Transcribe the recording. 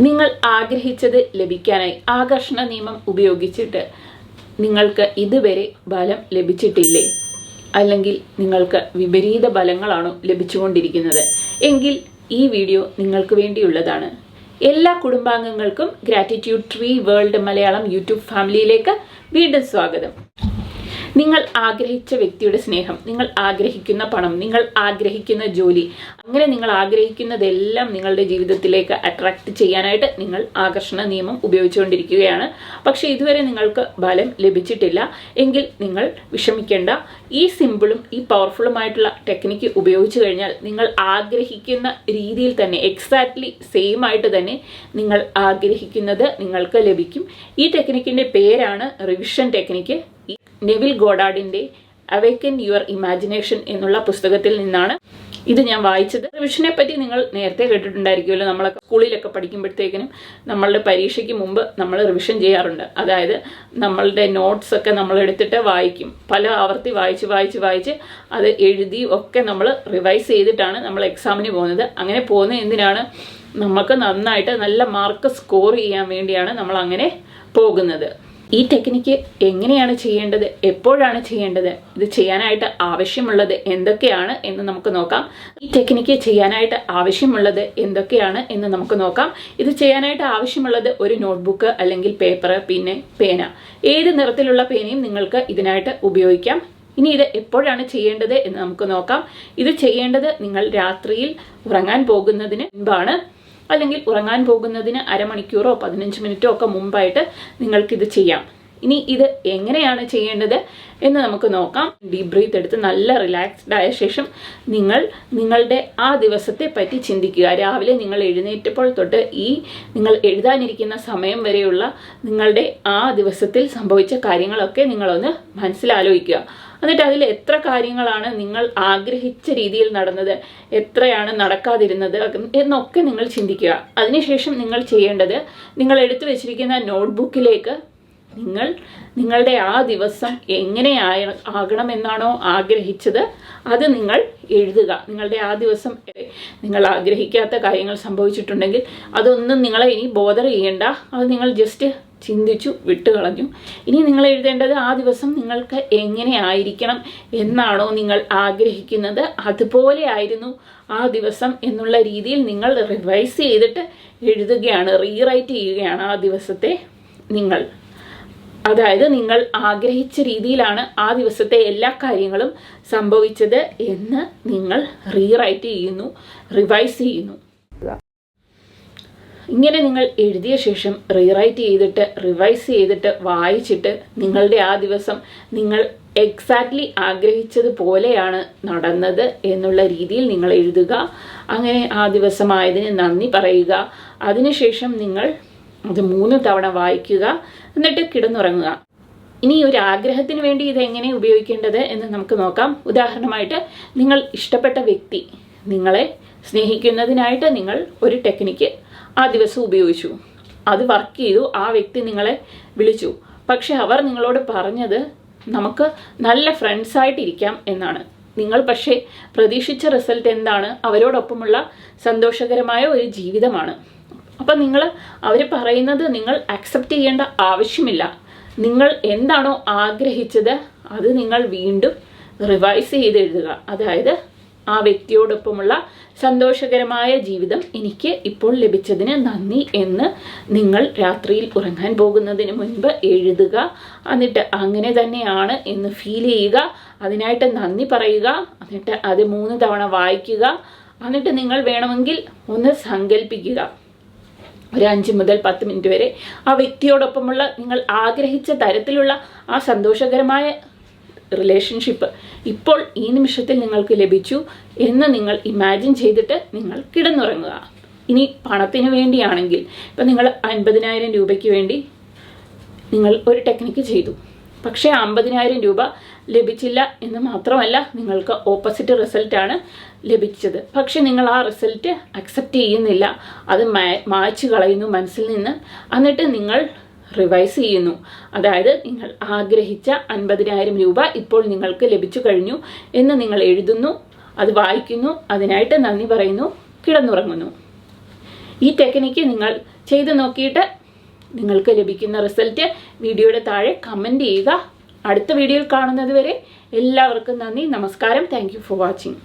നിങ്ങൾ ആഗ്രഹിച്ചത് ലഭിക്കാനായി ആകർഷണ നിയമം ഉപയോഗിച്ചിട്ട് നിങ്ങൾക്ക് ഇതുവരെ ഫലം ലഭിച്ചിട്ടില്ലേ? അല്ലെങ്കിൽ നിങ്ങൾക്ക് വിപരീത ഫലങ്ങളാണോ ലഭിച്ചുകൊണ്ടിരിക്കുന്നത്? എങ്കിൽ ഈ വീഡിയോ നിങ്ങൾക്ക് വേണ്ടിയുള്ളതാണ്. എല്ലാ കുടുംബാംഗങ്ങൾക്കും gratitude tree world Malayalam YouTube ഫാമിലിയിലേക്ക് വീണ്ടും സ്വാഗതം. നിങ്ങൾ ആഗ്രഹിച്ച വ്യക്തിയുടെ സ്നേഹം, നിങ്ങൾ ആഗ്രഹിക്കുന്ന പണം, നിങ്ങൾ ആഗ്രഹിക്കുന്ന ജോലി, അങ്ങനെ നിങ്ങൾ ആഗ്രഹിക്കുന്നതെല്ലാം നിങ്ങളുടെ ജീവിതത്തിലേക്ക് അട്രാക്ട് ചെയ്യാനായിട്ട് നിങ്ങൾ ആകർഷണ നിയമം ഉപയോഗിച്ചുകൊണ്ടിരിക്കുകയാണ്. പക്ഷെ ഇതുവരെ നിങ്ങൾക്ക് ഫലം ലഭിച്ചിട്ടില്ല എങ്കിൽ നിങ്ങൾ വിഷമിക്കേണ്ട. ഈ സിമ്പിളും ഈ പവർഫുള്ളുമായിട്ടുള്ള ടെക്നിക്ക് ഉപയോഗിച്ചു കഴിഞ്ഞാൽ നിങ്ങൾ ആഗ്രഹിക്കുന്ന രീതിയിൽ തന്നെ എക്സാക്ട്ലി സെയിം ആയിട്ട് തന്നെ നിങ്ങൾ ആഗ്രഹിക്കുന്നത് നിങ്ങൾക്ക് ലഭിക്കും. ഈ ടെക്നിക്കിന്റെ പേരാണ് റിവിഷൻ ടെക്നിക്ക്. നെവിൽ ഗോഡാർഡിന്റെ അവേക്കൻ യുവർ ഇമാജിനേഷൻ എന്നുള്ള പുസ്തകത്തിൽ നിന്നാണ് ഇത് ഞാൻ വായിച്ചത്. റിവിഷനെ പറ്റി നിങ്ങൾ നേരത്തെ കേട്ടിട്ടുണ്ടായിരിക്കുമല്ലോ. നമ്മളൊക്കെ സ്കൂളിലൊക്കെ പഠിക്കുമ്പോഴത്തേക്കിനും നമ്മളുടെ പരീക്ഷയ്ക്ക് മുമ്പ് നമ്മൾ റിവിഷൻ ചെയ്യാറുണ്ട്. അതായത് നമ്മളുടെ നോട്ട്സ് ഒക്കെ നമ്മൾ എടുത്തിട്ട് വായിക്കും. പല ആവർത്തി വായിച്ച് അത് എഴുതി ഒക്കെ നമ്മൾ റിവൈസ് ചെയ്തിട്ടാണ് നമ്മൾ എക്സാമിന് പോകുന്നത്. അങ്ങനെ പോകുന്നത് എന്തിനാണ്? നമുക്ക് നന്നായിട്ട് നല്ല മാർക്ക് സ്കോർ ചെയ്യാൻ വേണ്ടിയാണ് നമ്മൾ അങ്ങനെ പോകുന്നത്. ഈ ടെക്നിക്ക് എങ്ങനെയാണ് ചെയ്യേണ്ടത്, എപ്പോഴാണ് ചെയ്യേണ്ടത്, ഇത് ചെയ്യാനായിട്ട് ആവശ്യമുള്ളത് എന്തൊക്കെയാണ് എന്ന് നമുക്ക് നോക്കാം. ഈ ടെക്നിക്ക് ചെയ്യാനായിട്ട് ആവശ്യമുള്ളത് എന്തൊക്കെയാണ് എന്ന് നമുക്ക് നോക്കാം. ഇത് ചെയ്യാനായിട്ട് ആവശ്യമുള്ളത് ഒരു നോട്ട്ബുക്ക് അല്ലെങ്കിൽ പേപ്പർ, പിന്നെ പേന. ഏത് നിറത്തിലുള്ള പേനയും നിങ്ങൾക്ക് ഇതിനായിട്ട് ഉപയോഗിക്കാം. ഇനി ഇത് എപ്പോഴാണ് ചെയ്യേണ്ടത് എന്ന് നമുക്ക് നോക്കാം. ഇത് ചെയ്യേണ്ടത് നിങ്ങൾ രാത്രിയിൽ ഉറങ്ങാൻ പോകുന്നതിന് മുൻപാണ്. അല്ലെങ്കിൽ ഉറങ്ങാൻ പോകുന്നതിന് അരമണിക്കൂറോ 15 മിനിറ്റോ ഒക്കെ മുമ്പായിട്ട് നിങ്ങൾക്കിത് ചെയ്യാം. ഇനി ഇത് എങ്ങനെയാണ് ചെയ്യേണ്ടത് എന്ന് നമുക്ക് നോക്കാം. ഡീപ് ബ്രീത്ത് എടുത്ത് നല്ല റിലാക്സ്ഡ് ആയ ശേഷം നിങ്ങളുടെ ആ ദിവസത്തെ പറ്റി ചിന്തിക്കുക. രാവിലെ നിങ്ങൾ എഴുന്നേറ്റപ്പോൾ തൊട്ട് നിങ്ങൾ എഴുതാനിരിക്കുന്ന സമയം വരെയുള്ള നിങ്ങളുടെ ആ ദിവസത്തിൽ സംഭവിച്ച കാര്യങ്ങളൊക്കെ നിങ്ങളൊന്ന് മനസ്സിലാലോചിക്കുക. എന്നിട്ട് അതിൽ എത്ര കാര്യങ്ങളാണ് നിങ്ങൾ ആഗ്രഹിച്ച രീതിയിൽ നടന്നത്, എത്രയാണ് നടക്കാതിരുന്നത് എന്നൊക്കെ നിങ്ങൾ ചിന്തിക്കുക. അതിനുശേഷം നിങ്ങൾ ചെയ്യേണ്ടത്, നിങ്ങൾ എടുത്തു വെച്ചിരിക്കുന്ന നോട്ട്ബുക്കിലേക്ക് നിങ്ങളുടെ ആ ദിവസം എങ്ങനെ ആകണമെന്നാണോ ആഗ്രഹിച്ചത് അത് നിങ്ങൾ എഴുതുക. നിങ്ങളുടെ ആ ദിവസം നിങ്ങൾ ആഗ്രഹിക്കാത്ത കാര്യങ്ങൾ സംഭവിച്ചിട്ടുണ്ടെങ്കിൽ അതൊന്നും നിങ്ങളെ ഇനി ബോധർ ചെയ്യേണ്ട. അത് നിങ്ങൾ ജസ്റ്റ് ചിന്തിച്ചു വിട്ടുകളഞ്ഞു. ഇനി നിങ്ങൾ എഴുതേണ്ടത് ആ ദിവസം നിങ്ങൾക്ക് എങ്ങനെ ആയിരിക്കണം എന്നാണോ നിങ്ങൾ ആഗ്രഹിക്കുന്നത് അതുപോലെ ആയിരുന്നു ആ ദിവസം എന്നുള്ള രീതിയിൽ നിങ്ങൾ റിവൈസ് ചെയ്തിട്ട് എഴുതുകയാണ്, റീറൈറ്റ് ചെയ്യുകയാണ് ആ ദിവസത്തെ നിങ്ങൾ. അതായത് നിങ്ങൾ ആഗ്രഹിച്ച രീതിയിലാണ് ആ ദിവസത്തെ എല്ലാ കാര്യങ്ങളും സംഭവിച്ചത് എന്ന് നിങ്ങൾ റീറൈറ്റ് ചെയ്യുന്നു, റിവൈസ് ചെയ്യുന്നു. ഇങ്ങനെ നിങ്ങൾ എഴുതിയ ശേഷം റീറൈറ്റ് ചെയ്തിട്ട് റിവൈസ് ചെയ്തിട്ട് വായിച്ചിട്ട് നിങ്ങളുടെ ആ ദിവസം നിങ്ങൾ എക്സാക്ട്ലി ആഗ്രഹിച്ചതുപോലെയാണ് നടന്നത് എന്നുള്ള രീതിയിൽ നിങ്ങൾ എഴുതുക. അങ്ങനെ ആ ദിവസമായതിന് നന്ദി പറയുക. അതിനുശേഷം നിങ്ങൾ അത് 3 തവണ വായിക്കുക. എന്നിട്ട് കിടന്നുറങ്ങുക. ഇനി ഒരു ആഗ്രഹത്തിന് വേണ്ടി ഇത് എങ്ങനെ ഉപയോഗിക്കേണ്ടത് എന്ന് നമുക്ക് നോക്കാം. ഉദാഹരണമായിട്ട് നിങ്ങൾ ഇഷ്ടപ്പെട്ട വ്യക്തി നിങ്ങളെ സ്നേഹിക്കുന്നതിനായിട്ട് നിങ്ങൾ ഒരു ടെക്നിക്ക് ആ ദിവസം ഉപയോഗിച്ചു. അത് വർക്ക് ചെയ്തു. ആ വ്യക്തി നിങ്ങളെ വിളിച്ചു. പക്ഷെ അവർ നിങ്ങളോട് പറഞ്ഞത് നമുക്ക് നല്ല ഫ്രണ്ട്സായിട്ടിരിക്കാം എന്നാണ്. നിങ്ങൾ പക്ഷേ പ്രതീക്ഷിച്ച റിസൾട്ട് എന്താണ്? അവരോടൊപ്പമുള്ള സന്തോഷകരമായ ഒരു ജീവിതമാണ്. അപ്പം അവർ പറയുന്നത് നിങ്ങൾ അക്സെപ്റ്റ് ചെയ്യേണ്ട ആവശ്യമില്ല. നിങ്ങൾ എന്താണോ ആഗ്രഹിച്ചത് അത് നിങ്ങൾ വീണ്ടും റിവൈസ് ചെയ്ത് എഴുതുക. അതായത് ആ വ്യക്തിയോടൊപ്പമുള്ള സന്തോഷകരമായ ജീവിതം എനിക്ക് ഇപ്പോൾ ലഭിച്ചതിന് നന്ദി എന്ന് നിങ്ങൾ രാത്രിയിൽ ഉറങ്ങാൻ പോകുന്നതിന് മുൻപ് എഴുതുക. എന്നിട്ട് അങ്ങനെ തന്നെയാണ് എന്ന് ഫീൽ ചെയ്യുക. അതിനായിട്ട് നന്ദി പറയുക. എന്നിട്ട് അത് 3 തവണ വായിക്കുക. എന്നിട്ട് നിങ്ങൾ വേണമെങ്കിൽ ഒന്ന് സങ്കല്പിക്കുക. ഒരു 5 മുതൽ 10 മിനിറ്റ് വരെ ആ വ്യക്തിയോടൊപ്പമുള്ള നിങ്ങൾ ആഗ്രഹിച്ച തരത്തിലുള്ള ആ സന്തോഷകരമായ റിലേഷൻഷിപ്പ് ഇപ്പോൾ ഈ നിമിഷത്തിൽ നിങ്ങൾക്ക് ലഭിച്ചു എന്ന് നിങ്ങൾ ഇമാജിൻ ചെയ്തിട്ട് നിങ്ങൾ കിടന്നുറങ്ങുക. ഇനി പണത്തിന് വേണ്ടിയാണെങ്കിൽ ഇപ്പം നിങ്ങൾ 50,000 രൂപയ്ക്ക് വേണ്ടി നിങ്ങൾ ഒരു ടെക്നിക്ക് ചെയ്തു. പക്ഷേ 50,000 രൂപ ലഭിച്ചില്ല എന്ന് മാത്രമല്ല, നിങ്ങൾക്ക് ഓപ്പോസിറ്റ് റിസൾട്ടാണ് ലഭിച്ചത്. പക്ഷെ നിങ്ങൾ ആ റിസൾട്ട് അക്സെപ്റ്റ് ചെയ്യുന്നില്ല. അത് മായ്ച്ചു കളയുന്നു മനസ്സിൽ നിന്ന്. എന്നിട്ട് നിങ്ങൾ റിവൈസ് ചെയ്യുന്നു. അതായത് നിങ്ങൾ ആഗ്രഹിച്ച 50,000 രൂപ ഇപ്പോൾ നിങ്ങൾക്ക് ലഭിച്ചു കഴിഞ്ഞു എന്ന് നിങ്ങൾ എഴുതുന്നു, അത് വായിക്കുന്നു, അതിനായിട്ട് നന്ദി പറയുന്നു, കിടന്നുറങ്ങുന്നു. ഈ ടെക്നിക്ക് നിങ്ങൾ ചെയ്ത് നോക്കിയിട്ട് നിങ്ങൾക്ക് ലഭിക്കുന്ന റിസൾട്ട് വീഡിയോയുടെ താഴെ കമൻറ്റ് ചെയ്യുക. അടുത്ത വീഡിയോയിൽ കാണുന്നത് വരെ എല്ലാവർക്കും നന്ദി, നമസ്കാരം. Thank you for watching.